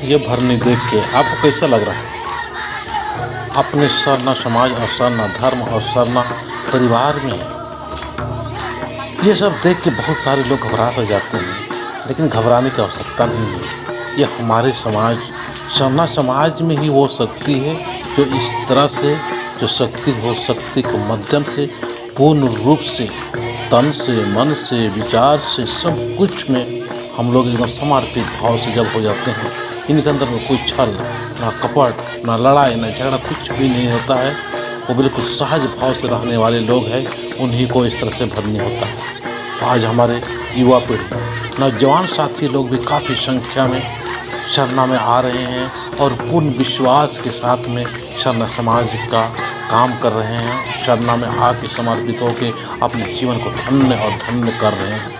ये भरनी देख के आपको कैसा लग रहा है? अपने सरना समाज और सरना धर्म और सरना परिवार में ये सब देख के बहुत सारे लोग घबरा सा जाते हैं, लेकिन घबराने की आवश्यकता नहीं है। ये हमारे समाज सरना समाज में ही वो शक्ति है जो इस तरह से जो शक्ति हो, शक्ति के माध्यम से पूर्ण रूप से तन से, मन से, विचार से, सब कुछ में हम लोग एकदम समर्पित भाव से जब हो जाते हैं। इनके अंदर में कोई छल, ना कपट, ना लड़ाई, ना झगड़ा, कुछ भी नहीं होता है। वो बिल्कुल सहज भाव से रहने वाले लोग हैं, उन्हीं को इस तरह से भरनी होता है। आज हमारे युवा पीढ़ी, नौजवान साथी लोग भी काफ़ी संख्या में सरना में आ रहे हैं और पूर्ण विश्वास के साथ में सरना समाज का काम कर रहे हैं। सरना में आके समर्पित होकर अपने जीवन को धन्य और धन्य कर रहे हैं।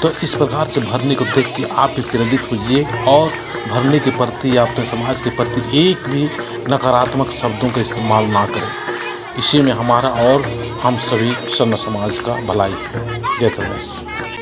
तो इस प्रकार से भरनी को देख के आप भी प्रेरित होइए और भरनी के प्रति या अपने समाज के प्रति एक भी नकारात्मक शब्दों का इस्तेमाल ना करें। इसी में हमारा और हम सभी सरना समाज का भलाई है। जय धन्यवाद।